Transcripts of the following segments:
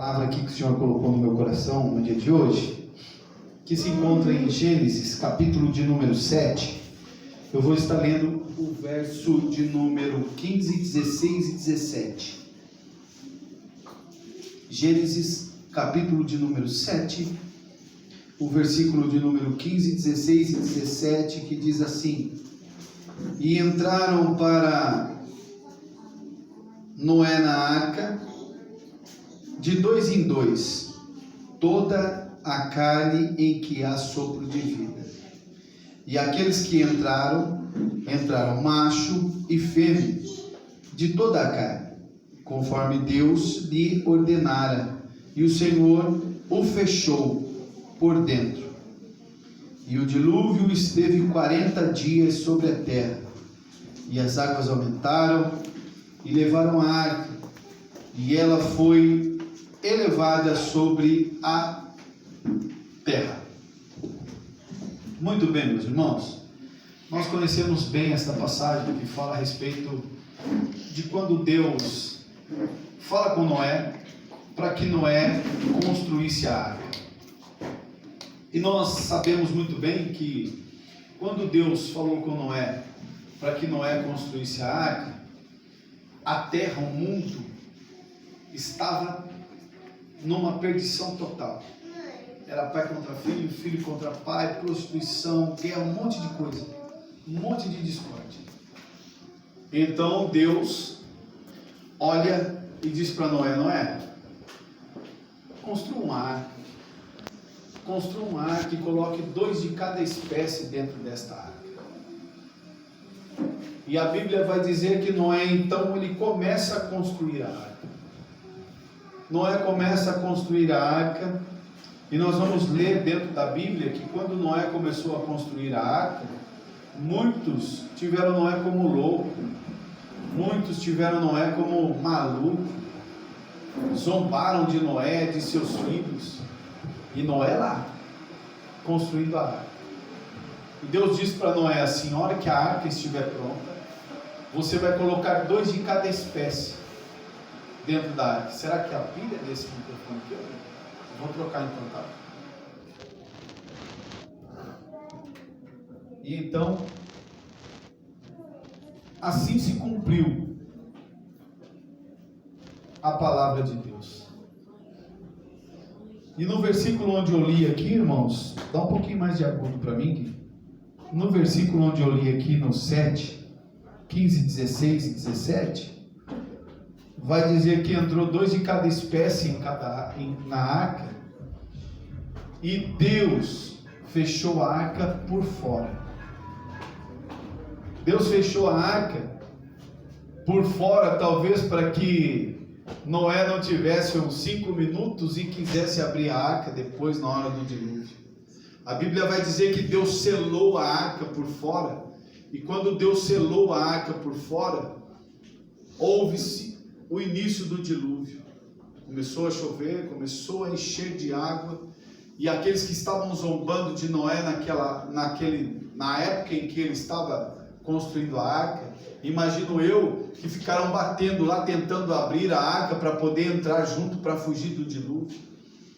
palavra aqui que o Senhor colocou no meu coração no dia de hoje, que se encontra em Gênesis, capítulo de número 7. Eu vou estar lendo o verso de número 15, 16 e 17. Gênesis, capítulo de número 7, o versículo de número 15, 16 e 17, que diz assim: E entraram para Noé na arca, de dois em dois, toda a carne em que há sopro de vida. E aqueles que entraram macho e fêmea, de toda a carne, conforme Deus lhe ordenara, e o Senhor o fechou por dentro. E o dilúvio esteve 40 dias sobre a terra, e as águas aumentaram e levaram a arca, e ela foi elevada sobre a terra. Muito bem, meus irmãos, nós conhecemos bem esta passagem que fala a respeito de quando Deus fala com Noé para que Noé construísse a arca. E nós sabemos muito bem que quando Deus falou com Noé para que Noé construísse a arca, a terra, o mundo, estava numa perdição total. Era pai contra filho, filho contra pai, prostituição, guerra, um monte de coisa, um monte de discórdia. Então Deus olha e diz para Noé: Noé, construa um arca e coloque 2 de cada espécie dentro desta arca. E a Bíblia vai dizer que Noé, então, ele começa a construir a arca. Noé começa a construir a arca, e nós vamos ler dentro da Bíblia que quando Noé começou a construir a arca, muitos tiveram Noé como louco, muitos tiveram Noé como maluco, zombaram de Noé, de seus filhos, e Noé lá, construindo a arca. E Deus disse para Noé assim: a hora que a arca estiver pronta, você vai colocar 2 de cada espécie dentro da arca. Será que a pilha desse microfone aqui? Eu vou trocar então, tá? E então, assim se cumpriu a palavra de Deus. E no versículo onde eu li aqui, irmãos, dá um pouquinho mais de agudo para mim, Gui. No versículo onde eu li aqui no 7, 15, 16 e 17, vai dizer que entrou 2 de cada espécie na arca, e Deus fechou a arca por fora. Deus fechou a arca por fora, talvez para que Noé não tivesse uns 5 minutos e quisesse abrir a arca depois, na hora do dilúvio. A Bíblia vai dizer que Deus selou a arca por fora. E quando Deus selou a arca por fora, houve-se o início do dilúvio. Começou a chover, começou a encher de água, e aqueles que estavam zombando de Noé na época em que ele estava construindo a arca, imagino eu, que ficaram batendo lá, tentando abrir a arca para poder entrar junto, para fugir do dilúvio.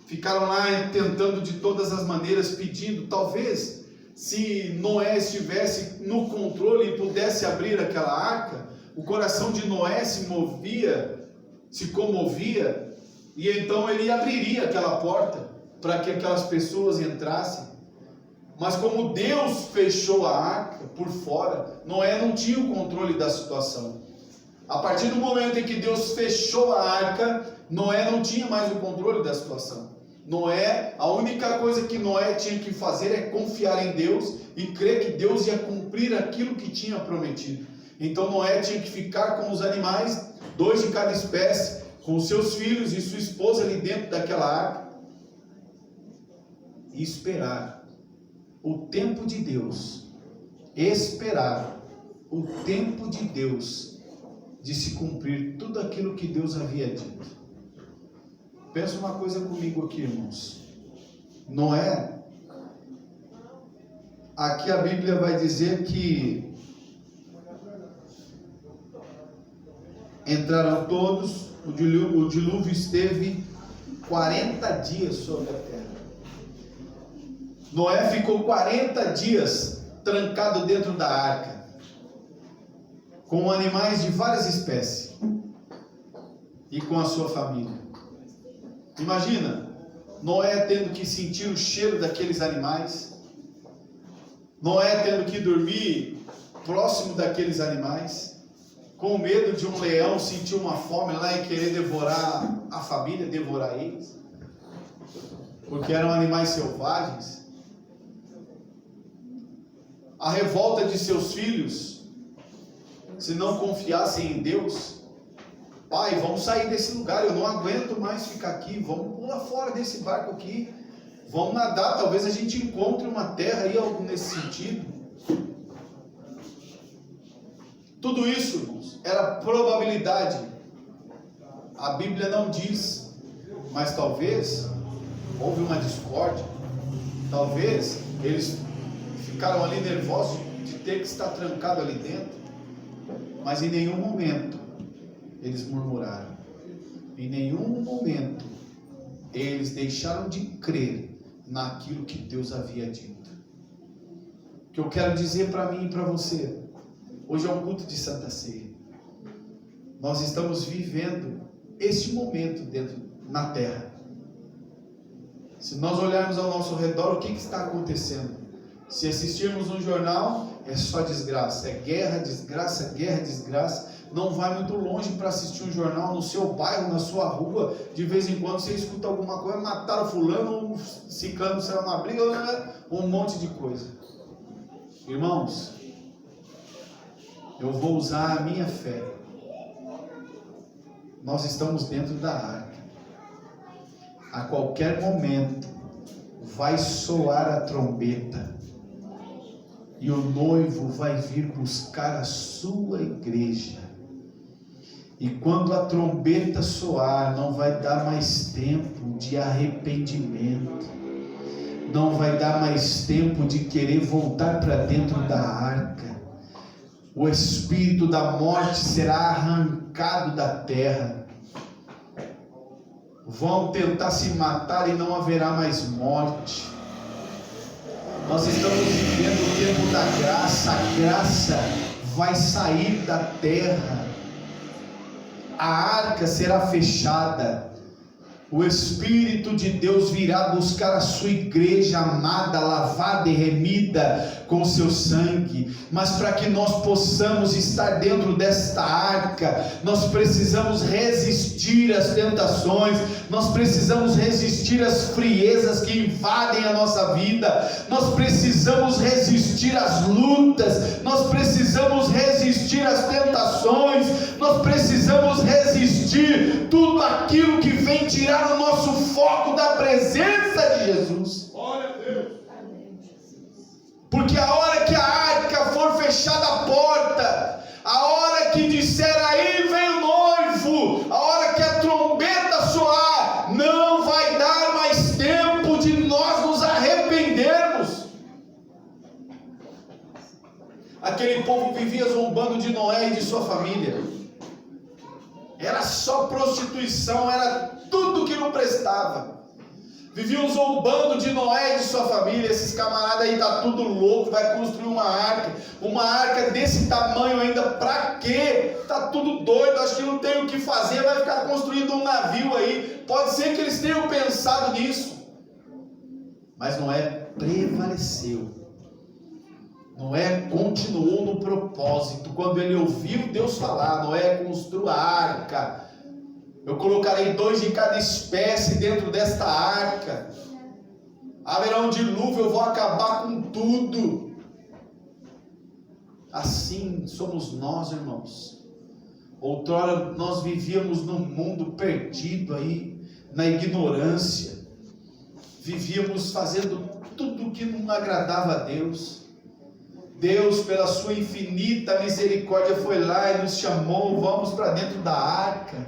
Ficaram lá tentando de todas as maneiras, pedindo, talvez, se Noé estivesse no controle e pudesse abrir aquela arca, o coração de Noé se comovia, e então ele abriria aquela porta para que aquelas pessoas entrassem. Mas como Deus fechou a arca por fora, Noé não tinha o controle da situação. A partir do momento em que Deus fechou a arca, Noé não tinha mais o controle da situação. Noé, a única coisa que Noé tinha que fazer é confiar em Deus e crer que Deus ia cumprir aquilo que tinha prometido. Então Noé tinha que ficar com os animais, 2 de cada espécie, com os seus filhos e sua esposa ali dentro daquela arca, e esperar o tempo de Deus, esperar o tempo de Deus de se cumprir tudo aquilo que Deus havia dito. Pensa uma coisa comigo aqui, irmãos. Noé, aqui a Bíblia vai dizer que entraram todos, o dilúvio esteve 40 dias sobre a terra. Noé ficou 40 dias trancado dentro da arca, com animais de várias espécies e com a sua família. Imagina, Noé tendo que sentir o cheiro daqueles animais, Noé tendo que dormir próximo daqueles animais, com medo de um leão sentir uma fome lá e querer devorar a família, devorar eles, porque eram animais selvagens. A revolta de seus filhos, se não confiassem em Deus: pai, vamos sair desse lugar, eu não aguento mais ficar aqui, vamos pular fora desse barco aqui, vamos nadar, talvez a gente encontre uma terra aí, algo nesse sentido. Tudo isso, irmãos, era probabilidade. A Bíblia não diz, mas talvez houve uma discórdia, talvez eles ficaram ali nervosos de ter que estar trancado ali dentro, mas em nenhum momento eles murmuraram, em nenhum momento eles deixaram de crer naquilo que Deus havia dito. O que eu quero dizer para mim e para você: hoje é um culto de Santa Ceia. Nós estamos vivendo este momento na terra. Se nós olharmos ao nosso redor, o que está acontecendo? Se assistirmos um jornal, é só desgraça, é guerra, desgraça, guerra, desgraça. Não vai muito longe para assistir um jornal no seu bairro, na sua rua. De vez em quando você escuta alguma coisa: mataram fulano, ciclano saiu na briga, um monte de coisa. Irmãos, eu vou usar a minha fé. Nós estamos dentro da arca. A qualquer momento vai soar a trombeta e o noivo vai vir buscar a sua igreja. E quando a trombeta soar, não vai dar mais tempo de arrependimento, não vai dar mais tempo de querer voltar para dentro da arca. O espírito da morte será arrancado da terra. Vão tentar se matar e não haverá mais morte. Nós estamos vivendo o tempo da graça. A graça vai sair da terra. A arca será fechada. O Espírito de Deus virá buscar a sua igreja amada, lavada e remida com seu sangue. Mas para que nós possamos estar dentro desta arca, nós precisamos resistir às tentações, nós precisamos resistir às friezas que invadem a nossa vida, nós precisamos resistir às lutas, nós precisamos resistir às tentações, nós precisamos resistir tudo aquilo que vem tirar o nosso foco da presença de Jesus. Glória a Deus. Porque a hora que a arca for fechada a porta, a hora que disser aí vem o noivo, a hora que a trombeta soar, não vai dar mais tempo de nós nos arrependermos. Aquele povo vivia zombando de Noé e de sua família. Era só prostituição, era tudo que não prestava. Viviam zombando de Noé e de sua família. Esses camaradas aí tá tudo louco, vai construir uma arca desse tamanho ainda, pra quê? Tá tudo doido, acho que não tem o que fazer, vai ficar construindo um navio aí. Pode ser que eles tenham pensado nisso, mas Noé prevaleceu. Noé continuou no propósito. Quando ele ouviu Deus falar: Noé, construa a arca, eu colocarei 2 de cada espécie dentro desta arca, haverá um dilúvio, eu vou acabar com tudo. Assim somos nós, irmãos. Outrora nós vivíamos num mundo perdido aí, na ignorância, vivíamos fazendo tudo que não agradava a Deus. Deus, pela sua infinita misericórdia, foi lá e nos chamou: vamos para dentro da arca,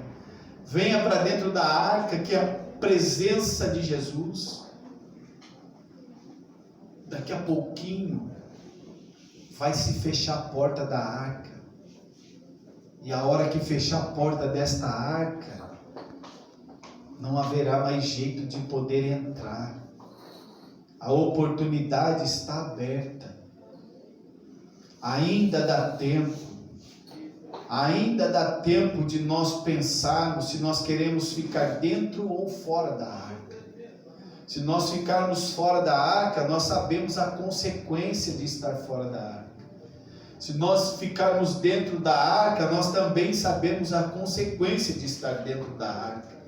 venha para dentro da arca, que é a presença de Jesus. Daqui a pouquinho vai se fechar a porta da arca, e a hora que fechar a porta desta arca, não haverá mais jeito de poder entrar. A oportunidade está aberta. Ainda dá tempo. Ainda dá tempo de nós pensarmos se nós queremos ficar dentro ou fora da arca. Se nós ficarmos fora da arca, nós sabemos a consequência de estar fora da arca. Se nós ficarmos dentro da arca, nós também sabemos a consequência de estar dentro da arca.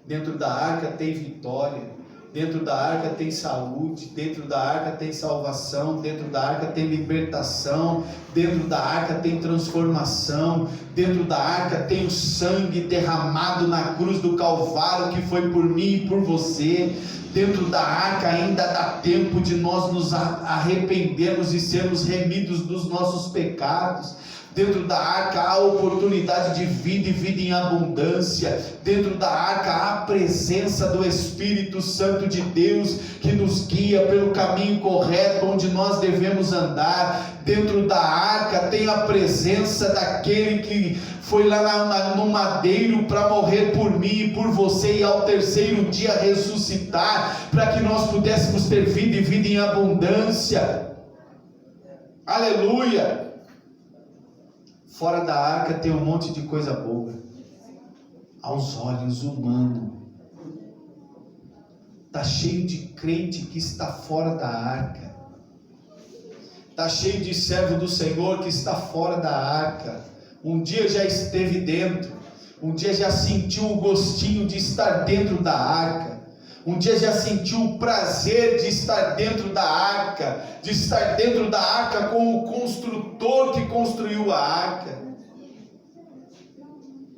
Dentro da arca tem vitória. Dentro da arca tem saúde, dentro da arca tem salvação, dentro da arca tem libertação, dentro da arca tem transformação, dentro da arca tem o sangue derramado na cruz do Calvário que foi por mim e por você. Dentro da arca ainda dá tempo de nós nos arrependermos e sermos remidos dos nossos pecados. Dentro da arca há oportunidade de vida e vida em abundância. Dentro da arca há a presença do Espírito Santo de Deus que nos guia pelo caminho correto onde nós devemos andar. Dentro da arca tem a presença daquele que foi lá no madeiro para morrer por mim e por você e ao terceiro dia ressuscitar, para que nós pudéssemos ter vida e vida em abundância. Aleluia! Fora da arca tem um monte de coisa boa, aos olhos humanos. Está cheio de crente que está fora da arca. Está cheio de servo do Senhor que está fora da arca. Um dia já esteve dentro. Um dia já sentiu o gostinho de estar dentro da arca. Um dia já sentiu o prazer de estar dentro da arca, de estar dentro da arca com o construtor que construiu a arca.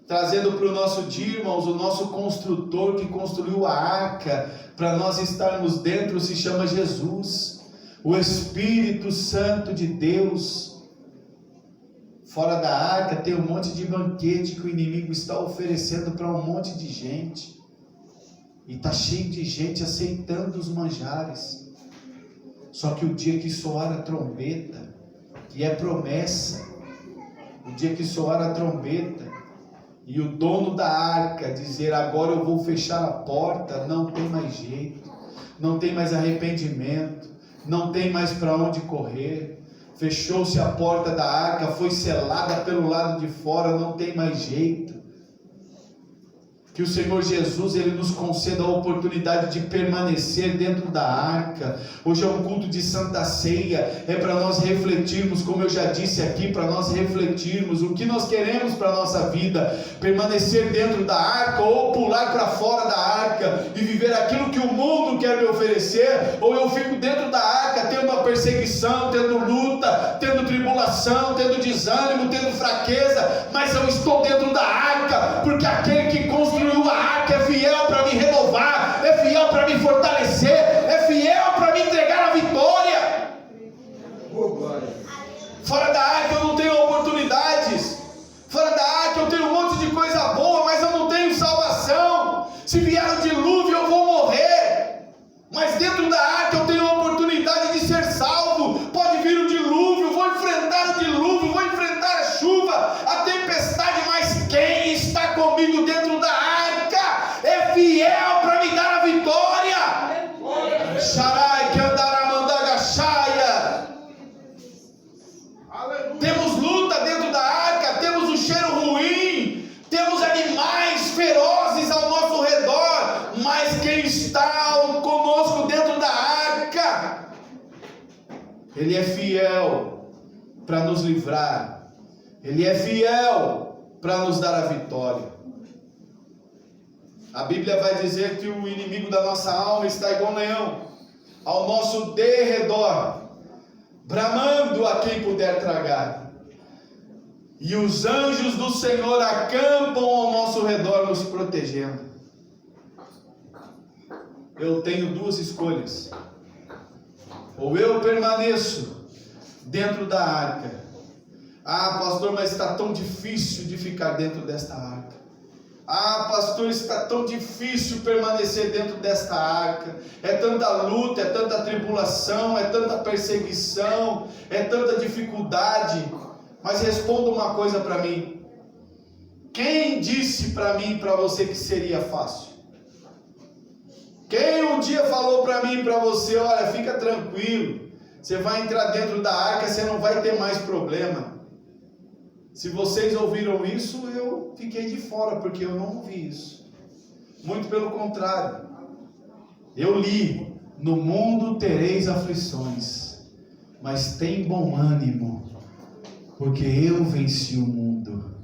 Trazendo para o nosso dia, irmãos, o nosso construtor que construiu a arca, para nós estarmos dentro, se chama Jesus, o Espírito Santo de Deus. Fora da arca tem um monte de banquete que o inimigo está oferecendo para um monte de gente. E está cheio de gente aceitando os manjares. Só que o dia que soar a trombeta, que é promessa, o dia que soar a trombeta, e o dono da arca dizer: agora eu vou fechar a porta, não tem mais jeito, não tem mais arrependimento, não tem mais para onde correr. Fechou-se a porta da arca, foi selada pelo lado de fora, não tem mais jeito. Que o Senhor Jesus, Ele nos conceda a oportunidade de permanecer dentro da arca. Hoje é um culto de Santa Ceia, é para nós refletirmos, como eu já disse aqui, para nós refletirmos o que nós queremos para a nossa vida, permanecer dentro da arca ou pular para fora da arca e viver aquilo que o mundo quer me oferecer, ou eu fico dentro da arca tendo a perseguição, tendo luta, tendo tribulação, tendo desânimo, tendo fraqueza, mas eu estou dentro da arca, porque aquele que construiu a arca é fiel para me renovar, é fiel para me fortalecer, é fiel para me entregar a vitória. Fora da arca eu não tenho oportunidades, fora da arca eu tenho um monte de coisa boa, mas eu não tenho salvação. Se vier o dilúvio eu vou morrer, mas dentro da arca eu tenho a oportunidade de ser salvo. Pode vir o dilúvio, vou enfrentar o dilúvio, vou enfrentar a chuva, a tempestade, mas quem está comigo dentro da arca é fiel para me dar a vitória. Sharai que andará mandaga shaia. Temos luta dentro da arca, temos um cheiro ruim, temos animais ferozes ao nosso redor, mas quem está conosco dentro da arca, Ele é fiel para nos livrar, Ele é fiel para nos dar a vitória. A Bíblia vai dizer que o inimigo da nossa alma está igual um leão, ao nosso derredor, bramando a quem puder tragar. E os anjos do Senhor acampam ao nosso redor, nos protegendo. Eu tenho duas escolhas: ou eu permaneço dentro da arca. Ah, pastor, mas está tão difícil de ficar dentro desta arca. Ah, pastor, está tão difícil permanecer dentro desta arca. É tanta luta, é tanta tribulação, é tanta perseguição, é tanta dificuldade. Mas responda uma coisa para mim: quem disse para mim e para você que seria fácil? dia falou para mim e para você: olha, fica tranquilo, você vai entrar dentro da arca, você não vai ter mais problema. Se vocês ouviram isso, eu fiquei de fora, porque eu não ouvi isso. Muito pelo contrário, eu li: no mundo tereis aflições, mas tem bom ânimo, porque eu venci o mundo.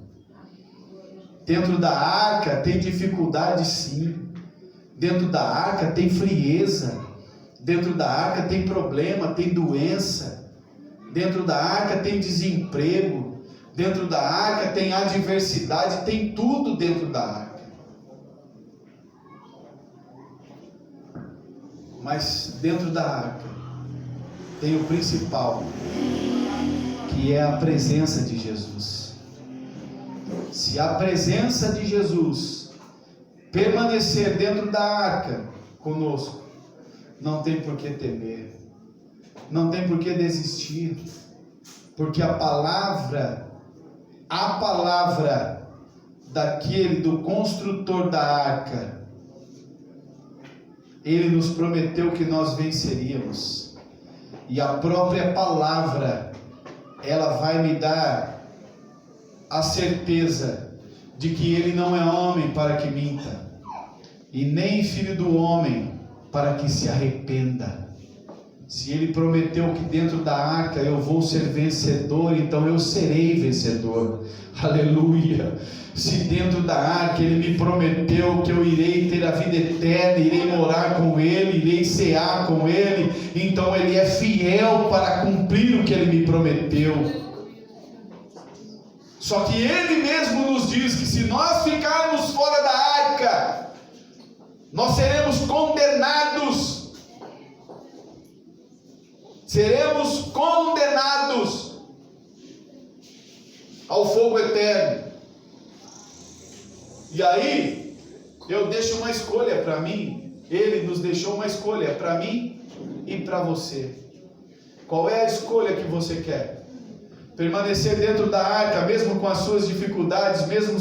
Dentro da arca tem dificuldade, sim. Dentro da arca tem frieza. Dentro da arca tem problema, tem doença. Dentro da arca tem desemprego. Dentro da arca tem adversidade, tem tudo dentro da arca. Mas dentro da arca tem o principal, que é a presença de Jesus. Se a presença de Jesus permanecer dentro da arca conosco, não tem por que temer, não tem por que desistir, porque a palavra daquele, do construtor da arca, ele nos prometeu que nós venceríamos, e a própria palavra, ela vai me dar a certeza de que ele não é homem para que minta, e nem filho do homem para que se arrependa. Se ele prometeu que dentro da arca eu vou ser vencedor, então eu serei vencedor. Aleluia! Se dentro da arca ele me prometeu que eu irei ter a vida eterna, irei morar com ele, irei cear com ele, então ele é fiel para cumprir o que ele me prometeu. Só que ele mesmo nos diz que se nós ficarmos fora da arca, nós seremos condenados. Seremos condenados ao fogo eterno. E aí, eu deixo uma escolha para mim. Ele nos deixou uma escolha para mim e para você. Qual é a escolha que você quer? Permanecer dentro da arca, mesmo com as suas dificuldades, mesmo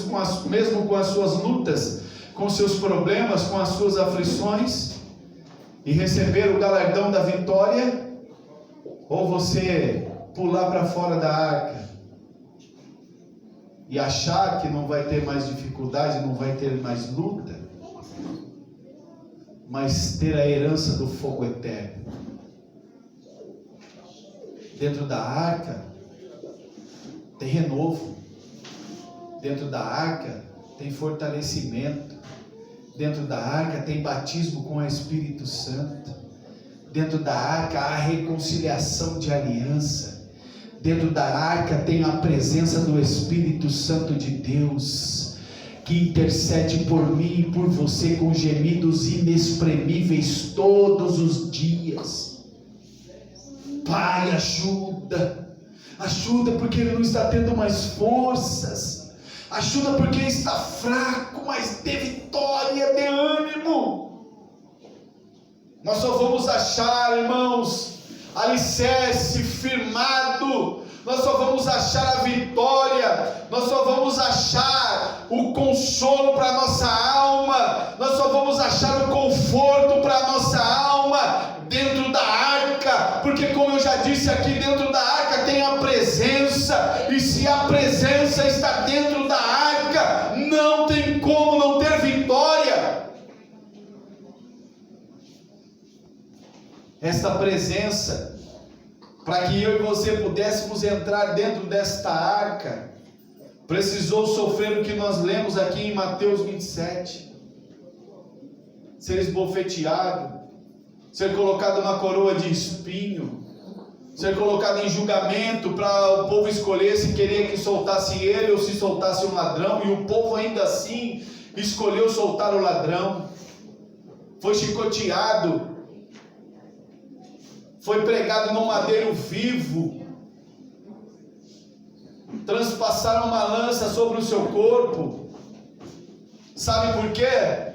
com as suas lutas, com seus problemas, com as suas aflições, e receber o galardão da vitória? Ou você pular para fora da arca e achar que não vai ter mais dificuldade, não vai ter mais luta, mas ter a herança do fogo eterno? Dentro da arca tem renovo, dentro da arca tem fortalecimento, dentro da arca tem batismo com o Espírito Santo, dentro da arca há reconciliação de aliança, dentro da arca tem a presença do Espírito Santo de Deus, que intercede por mim e por você com gemidos inexprimíveis todos os dias. Pai, ajuda porque ele não está tendo mais forças, ajuda porque ele está fraco, mas dê vitória, dê ânimo. Nós só vamos achar, irmãos, alicerce firmado, nós só vamos achar a vitória, nós só vamos achar o consolo para a nossa alma, nós só vamos achar o conforto para a nossa alma dentro da arca, porque como eu já disse aqui, dentro da arca tem a presença, e se a presença está dentro da arca, não tem como não ter vitória. Esta presença, para que eu e você pudéssemos entrar dentro desta arca, precisou sofrer o que nós lemos aqui em Mateus 27, ser esbofeteado, ser colocado uma coroa de espinho, ser colocado em julgamento para o povo escolher se queria que soltasse ele ou se soltasse um ladrão, e o povo ainda assim escolheu soltar o ladrão. Foi chicoteado, foi pregado no madeiro vivo, transpassaram uma lança sobre o seu corpo. Sabe por quê?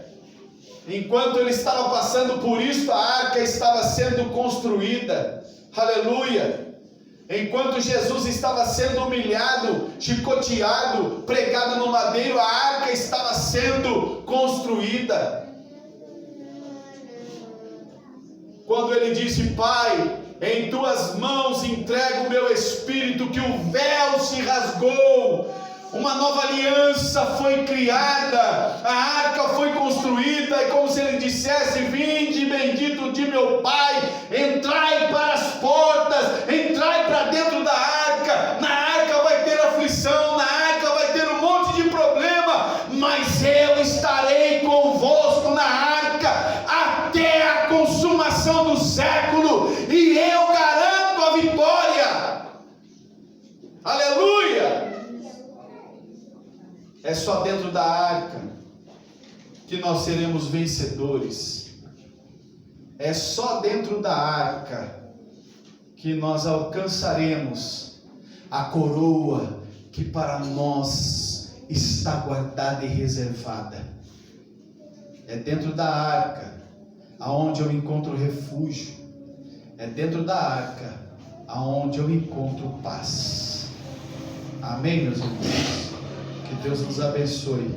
Enquanto ele estava passando por isso, a arca estava sendo construída. Aleluia! Enquanto Jesus estava sendo humilhado, chicoteado, pregado no madeiro, a arca estava sendo construída. quando ele disse: Pai, em tuas mãos entrego o meu espírito, que o véu se rasgou, uma nova aliança foi criada, a arca foi construída, e como se ele dissesse: vinde bendito de meu Pai, entrai para as portas, entrai para dentro da arca. Na arca vai ter aflição, na arca vai ter um monte de problema, mas eu estarei convosco na arca até a consumação do século, e eu garanto a vitória. Aleluia! É só dentro da arca que nós seremos vencedores. É só dentro da arca que nós alcançaremos a coroa que para nós está guardada e reservada. É dentro da arca aonde eu encontro refúgio. É dentro da arca aonde eu encontro paz. Amém, meus irmãos? Que Deus nos abençoe.